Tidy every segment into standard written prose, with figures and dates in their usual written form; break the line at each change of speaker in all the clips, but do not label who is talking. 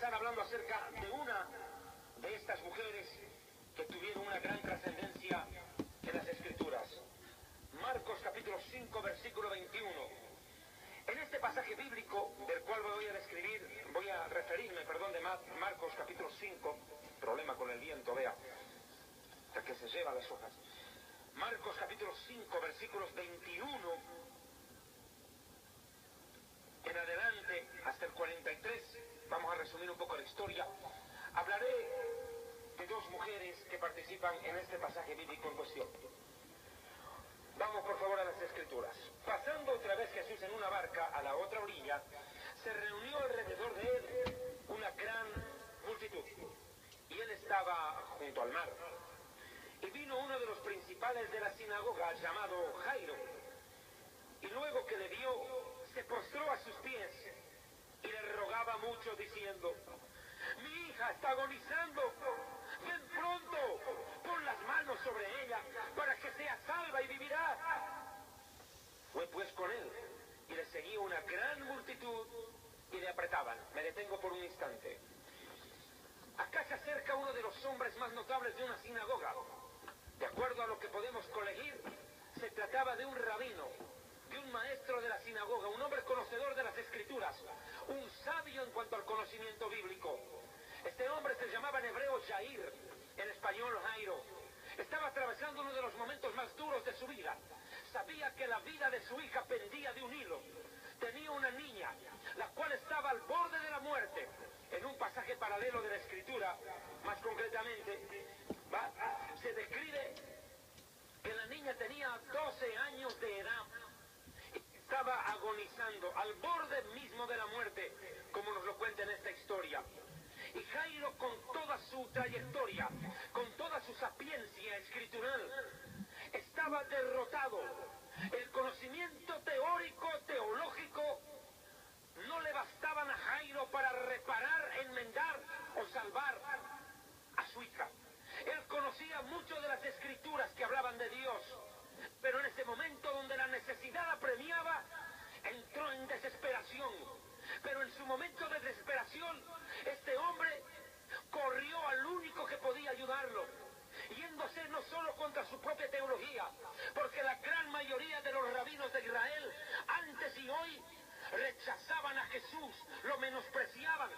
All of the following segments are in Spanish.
comenzar hablando acerca de una de estas mujeres que tuvieron una gran trascendencia en las Escrituras. Marcos capítulo 5, versículo 21. En este pasaje bíblico, del cual voy a referirme, de Marcos capítulo 5, problema con el viento, vea, hasta que se lleva las hojas. Marcos capítulo 5, versículos 21 en adelante hasta el 43, vamos a resumir un poco la historia. Hablaré de dos mujeres que participan en este pasaje bíblico en cuestión. Vamos por favor a las Escrituras. Pasando otra vez Jesús en una barca a la otra orilla, se reunió alrededor de él una gran multitud, y él estaba junto al mar. Y vino uno de los principales de la sinagoga, llamado Jairo, y luego que le vio, se postró a sus pies y le rogaba mucho, diciendo: mi hija está agonizando, ven pronto, pon las manos sobre ella para que sea salva y vivirá. Fue pues con él, y le seguía una gran multitud y le apretaban. Me detengo por un instante. Acá se acerca uno de los hombres más notables de una sinagoga. De acuerdo a lo que podemos colegir, se trataba de un rabino, de un maestro de la sinagoga, un hombre conocedor de las Escrituras, un sabio en cuanto al conocimiento bíblico. Este hombre se llamaba en hebreo Jair, en español Jairo. Estaba atravesando uno de los momentos más duros de su vida. Sabía que la vida de su hija pendía de un hilo. Tenía una niña, la cual estaba al borde de la muerte. En un pasaje paralelo de la Escritura, más concretamente, se describe que la niña tenía 12 años de edad. Estaba agonizando, al borde mismo de la muerte, como nos lo cuenta en esta historia. Y Jairo, con toda su trayectoria, con toda su sapiencia escritural, estaba derrotado. El conocimiento teórico, teológico, no le bastaban a Jairo para reparar, enmendar o salvar a su hija. Él conocía mucho de las Escrituras que hablaban de Dios, pero en ese momento donde la necesidad apremiaba, entró en desesperación. Pero en su momento de desesperación, este hombre corrió al único que podía ayudarlo, yéndose no solo contra su propia teología, porque la gran mayoría de los rabinos de Israel, antes y hoy, rechazaban a Jesús, lo menospreciaban,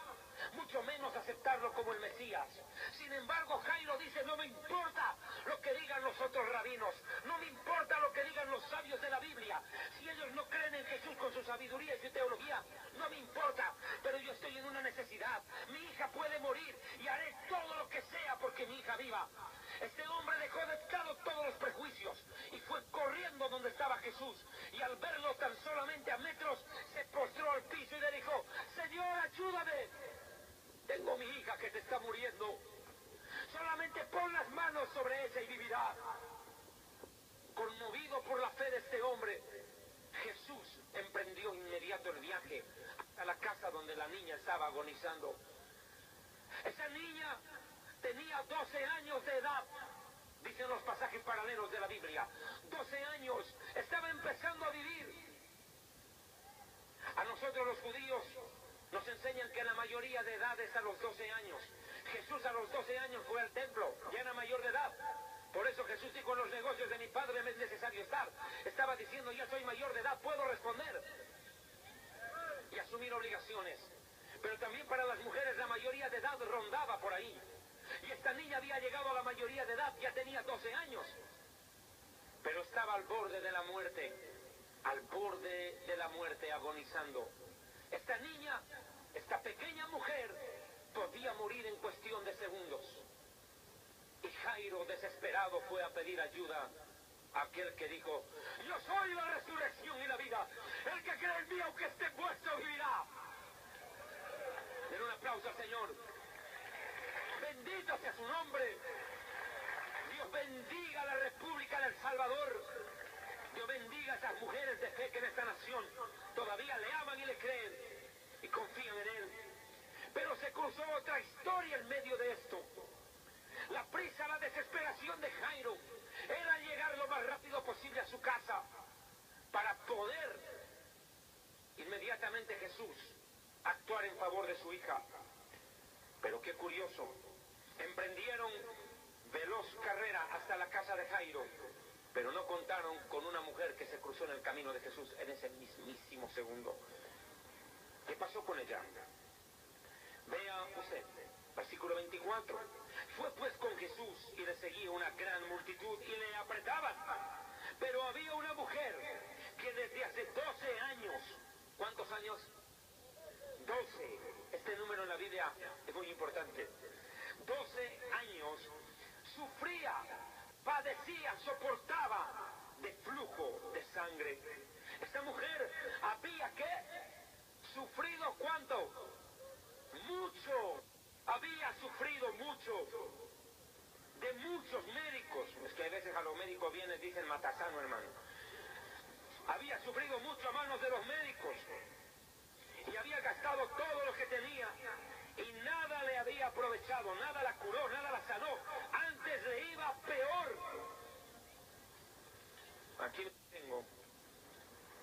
mucho menos aceptarlo como el Mesías. Sin embargo, Jairo dice: no me importa lo que digan los otros rabinos, no me importa lo que digan los sabios de la Biblia. Si ellos no creen en Jesús con su sabiduría y su teología, no me importa, pero yo estoy en una necesidad. Mi hija puede morir y haré todo lo que sea porque mi hija viva. Este hombre dejó de lado todos los prejuicios y fue corriendo donde estaba Jesús, y al verlo tan solamente a metros, se postró al piso y le dijo: Señor, ayúdame, tengo mi hija que se está muriendo, solamente pon las manos sobre ella y vivirá. Conmovido por la fe de este hombre, Jesús emprendió inmediato el viaje hasta la casa donde la niña estaba agonizando. Esa niña tenía 12 años de edad, dicen los pasajes paralelos de la Biblia. 12 años, estaba empezando a vivir. A nosotros los judíos nos enseñan que la mayoría de edad es a los 12 años. Jesús a los 12 años fue al templo, ya era mayor de edad. Por eso Jesús dijo: en los negocios de mi Padre me es necesario estar. Estaba diciendo: ya soy mayor de edad, puedo responder y asumir obligaciones. Pero también para las mujeres la mayoría de edad rondaba por ahí. Y esta niña había llegado a la mayoría de edad, ya tenía 12 años. Pero estaba al borde de la muerte, agonizando. Esta niña, esta pequeña mujer, podía morir en cuestión de segundos. Y Jairo, desesperado, fue a pedir ayuda a aquel que dijo: yo soy la resurrección y la vida. El que cree en mí, aunque esté muerto, vivirá. Den un aplauso al Señor. Bendito sea su nombre. Dios bendiga a la República del Salvador. Dios bendiga a esas mujeres de fe que en esta nación todavía le aman y le creen y confían en Él. Pero se cruzó otra historia en medio de esto. La prisa, la desesperación de Jairo era llegar lo más rápido posible a su casa para poder inmediatamente Jesús actuar en favor de su hija. Pero qué curioso, emprendieron veloz carrera hasta la casa de Jairo, pero no contaron con una mujer que se cruzó en el camino de Jesús en ese mismísimo segundo. ¿Qué pasó con ella? Vea usted, versículo 24. Fue pues con Jesús y le seguía una gran multitud y le apretaban. Pero había una mujer que desde hace 12 años, ¿cuántos años? 12. Este número en la Biblia es muy importante. 12 años sufría, padecía, soportaba de flujo de sangre. Esta mujer había sufrido ¿cuánto? Mucho. Había sufrido mucho de muchos médicos. Es que a veces a los médicos vienen y dicen matasano, hermano. Había sufrido mucho a manos de los médicos y había gastado todo lo que tenía y nada le había aprovechado, nada la curó, nada la sanó. Antes le iba peor. Aquí lo tengo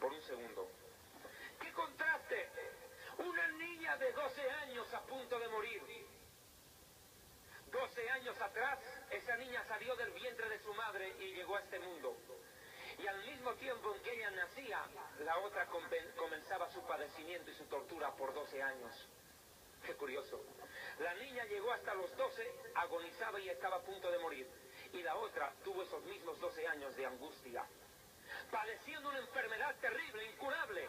por un segundo. ¡Qué contraste! Una niña de 12 años a punto de morir. 12 años atrás, esa niña salió del vientre de su madre y llegó a este mundo. Y al mismo tiempo en que ella nacía, la otra comenzaba su padecimiento y su tortura por 12 años. Qué curioso. La niña llegó hasta los 12, agonizaba y estaba a punto de morir. Y la otra tuvo esos mismos 12 años de angustia, padeciendo una enfermedad terrible, incurable,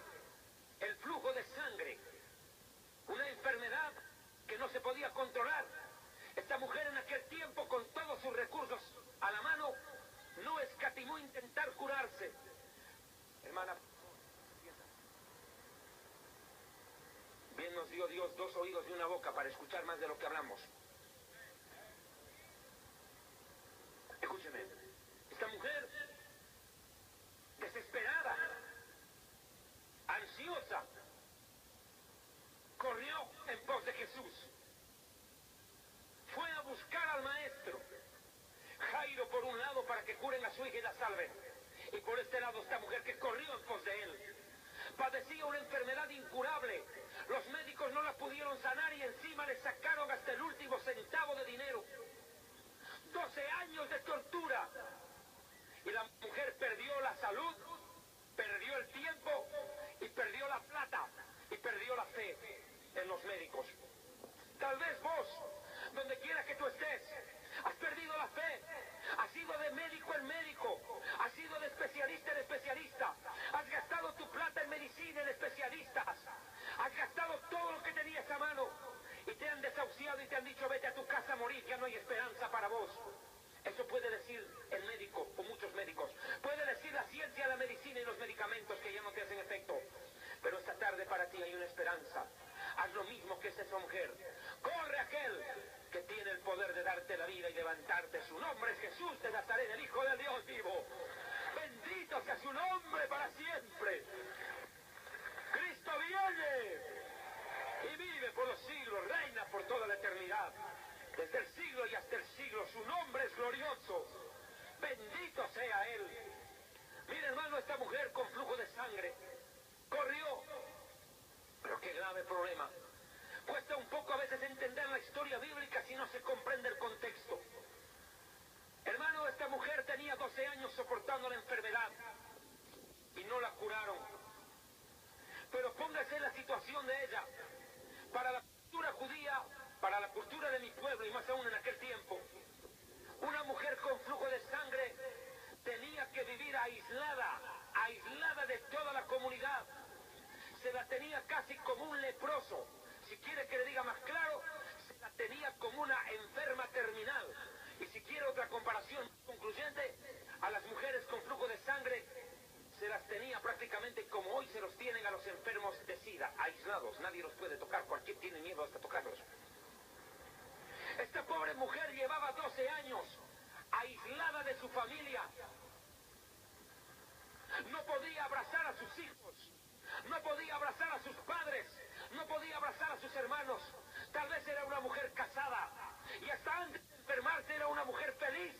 el flujo de sangre. Una enfermedad que no se podía controlar. Esta mujer en aquel tiempo, con todos sus recursos a la mano, no escatimó intentar curarse. Hermana, bien nos dio Dios 2 oídos y una boca para escuchar más de lo que hablamos. Escúcheme, esta mujer, desesperada, ansiosa, corrió en pos de Jesús. Fue a buscar al maestro. Jairo por un lado para que curen a su hija y la salven. Y por este lado esta mujer que corrió en pos de él. Padecía una enfermedad incurable. Los médicos no la pudieron sanar y encima le sacaron hasta el último centavo de dinero. 12 años de tortura. Y la mujer perdió la salud, perdió el tiempo y perdió la plata y perdió la fe en los médicos. Tal vez vos, donde quiera que tú estés, has perdido la fe, has ido de médico en médico, has ido de especialista en especialista, has gastado tu plata en medicina, en especialistas, has gastado todo lo que tenías a mano y te han desahuciado y te han dicho vete a tu casa a morir, ya no hay esperanza para vos. Eso puede decir el médico o muchos médicos, puede decir la ciencia, la medicina y los medicamentos que ya no te hacen efecto, pero esta tarde para ti hay una esperanza. Haz lo mismo que esa mujer. Corre aquel que tiene el poder de darte la vida y levantarte. Su nombre es Jesús de Nazaret, el Hijo del Dios vivo. Bendito sea su nombre para siempre. Cristo viene y vive por los siglos, reina por toda la eternidad. Desde el siglo y hasta el siglo, su nombre es glorioso. Bendito sea Él. Mira, hermano, esta mujer con flujo de sangre corrió. Pero qué grave problema. Cuesta un poco a veces entender la historia bíblica si no se comprende el contexto. Hermano, esta mujer tenía 12 años soportando la enfermedad y no la curaron. Pero póngase en la situación de ella. Para la cultura judía, para la cultura de mi pueblo y más aún en aquel tiempo, una mujer con flujo de sangre tenía que vivir aislada de toda la comunidad. Se la tenía casi como un leproso. Si quiere que le diga más claro, se la tenía como una enferma terminal. Y si quiere otra comparación concluyente, a las mujeres con flujo de sangre se las tenía prácticamente como hoy se los tienen a los enfermos de SIDA, aislados, nadie los puede tocar, cualquiera tiene miedo hasta tocarlos. Esta pobre mujer llevaba 12 años aislada de su familia. No podía abrazar a sus hijos. No podía abrazar a sus padres, no podía abrazar a sus hermanos. Tal vez era una mujer casada y hasta antes de enfermarse era una mujer feliz,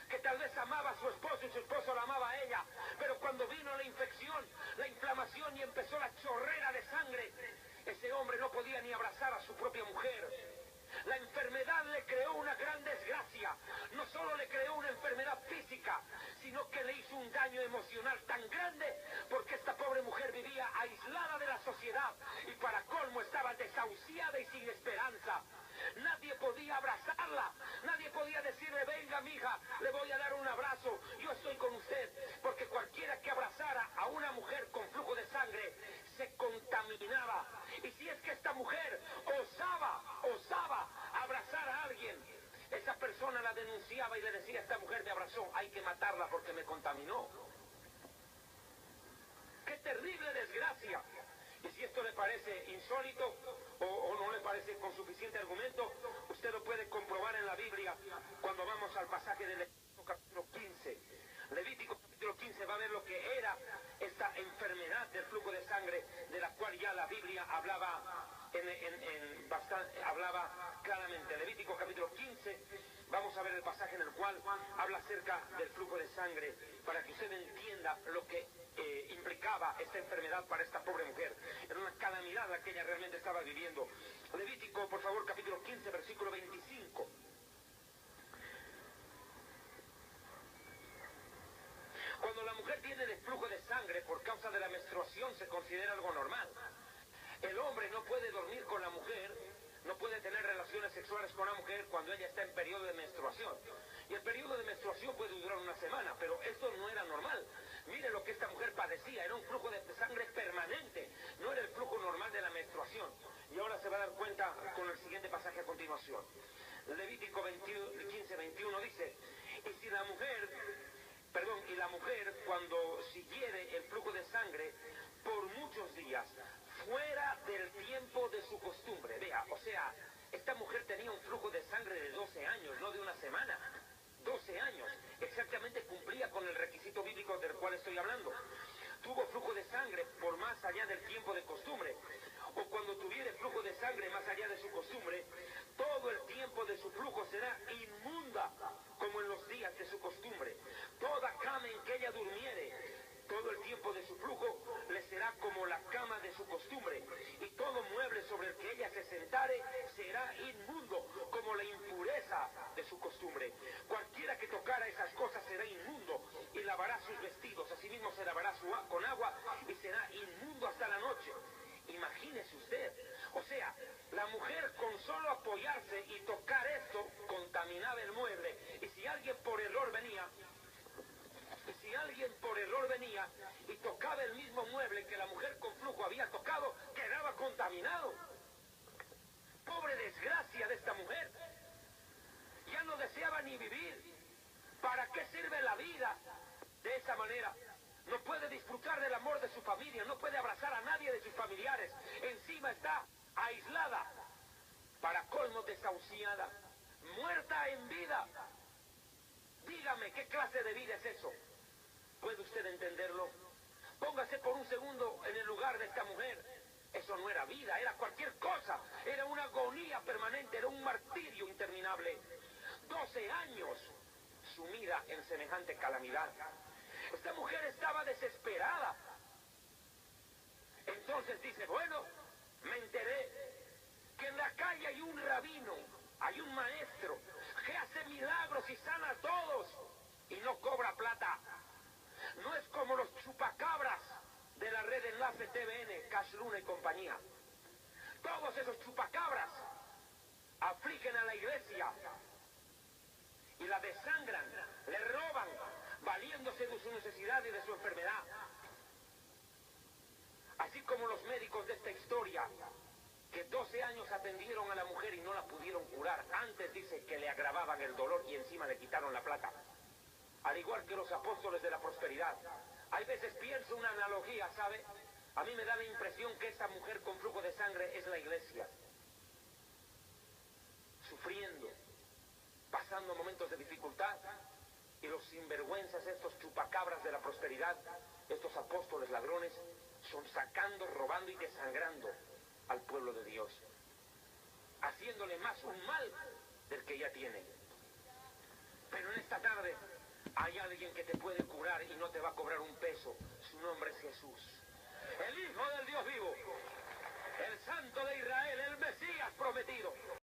que tal vez amaba a su esposo y su esposo la amaba a ella. Pero cuando vino la infección, la inflamación y empezó la chorrera de sangre, ese hombre no podía ni abrazar a su propia mujer. La sin esperanza. Nadie podía abrazarla, nadie podía decirle, venga mija, le voy a dar un abrazo, yo estoy con usted, porque cualquiera que abrazara a una mujer con flujo de sangre se contaminaba. Y si es que esta mujer osaba abrazar a alguien, esa persona la denunciaba y le decía, esta mujer me abrazó, hay que matarla porque me contaminó. ¡Qué terrible desgracia! Y si esto le parece insólito o no le parece con suficiente argumento, usted lo puede comprobar en la Biblia cuando vamos al pasaje de Levítico capítulo 15. Levítico capítulo 15 va a ver lo que era esta enfermedad del flujo de sangre, de la cual ya la Biblia hablaba hablaba claramente. Levítico capítulo 15, vamos a ver el pasaje en el cual habla acerca del flujo de sangre, para que usted entienda lo que implicaba esta enfermedad para esta pobre mujer. Era una calamidad la que ella realmente estaba viviendo. Levítico, por favor, capítulo 15, versículo 25. Cuando la mujer tiene de flujo de sangre por causa de la menstruación, se considera algo normal. El hombre no puede dormir con la mujer, no puede tener relaciones sexuales con la mujer cuando ella está en periodo de menstruación. Y el periodo de menstruación puede durar una semana, pero esto no era normal. Mire lo que esta mujer padecía, era un flujo de sangre permanente, no era el flujo normal de la menstruación. Y ahora se va a dar cuenta con el siguiente pasaje a continuación. Levítico 15, 21 dice, y la mujer cuando siguiere el flujo de sangre por muchos días, fuera del tiempo de su costumbre. Vea, o sea, esta mujer tenía un flujo de sangre de 12 años, no de una semana. 12 años, exactamente cumplía con el requisito bíblico del cual estoy hablando. Tuvo flujo de sangre por más allá del tiempo de costumbre, o cuando tuviere flujo de sangre más allá de su costumbre, todo el tiempo de su flujo será inmunda, como en los días de su costumbre. Toda cama en que ella durmiere, todo el tiempo de su flujo le será como la cama de su costumbre, y todo mueble sobre el que ella se sentare será inmundo, como la impureza de su costumbre. Cualquiera que tocara esas cosas será inmundo, y lavará sus vestidos, asimismo se lavará con agua, y será inmundo hasta la noche. Imagínese usted, o sea, la mujer con solo apoyarse y tocar esto, contaminaba el mueble, y si alguien por error venía y tocaba el mismo mueble que la mujer con flujo había tocado, quedaba contaminado. Pobre desgracia de esta mujer. Ya no deseaba ni vivir. ¿Para qué sirve la vida de esa manera? No puede disfrutar del amor de su familia, no puede abrazar a nadie de sus familiares. Encima está aislada, para colmo desahuciada, muerta en vida. Dígame, ¿qué clase de vida es eso? ¿Puede usted entenderlo? Póngase por un segundo en el lugar de esta mujer. Eso no era vida, era cualquier cosa. Era una agonía permanente, era un martirio interminable. 12 años sumida en semejante calamidad. Esta mujer estaba desesperada. Entonces dice, bueno, me enteré que en la calle hay un rabino, hay un maestro, que hace milagros y sana a todos y no cobra plata. No es como los chupacabras de la red Enlace TVN, Cash Luna y compañía. Todos esos chupacabras afligen a la iglesia y la desangran, le roban, valiéndose de su necesidad y de su enfermedad. Así como los médicos de esta historia, que 12 años atendieron a la mujer y no la pudieron curar. Antes dice que le agravaban el dolor y encima le quitaron la plata. Al igual que los apóstoles de la prosperidad. Hay veces pienso una analogía, ¿sabe? A mí me da la impresión que esta mujer con flujo de sangre es la iglesia. Sufriendo, pasando momentos de dificultad, y los sinvergüenzas, estos chupacabras de la prosperidad, estos apóstoles ladrones, son sacando, robando y desangrando al pueblo de Dios, haciéndole más un mal del que ya tiene. Pero en esta tarde hay alguien que te puede curar y no te va a cobrar un peso. Su nombre es Jesús, el Hijo del Dios vivo, el Santo de Israel, el Mesías prometido.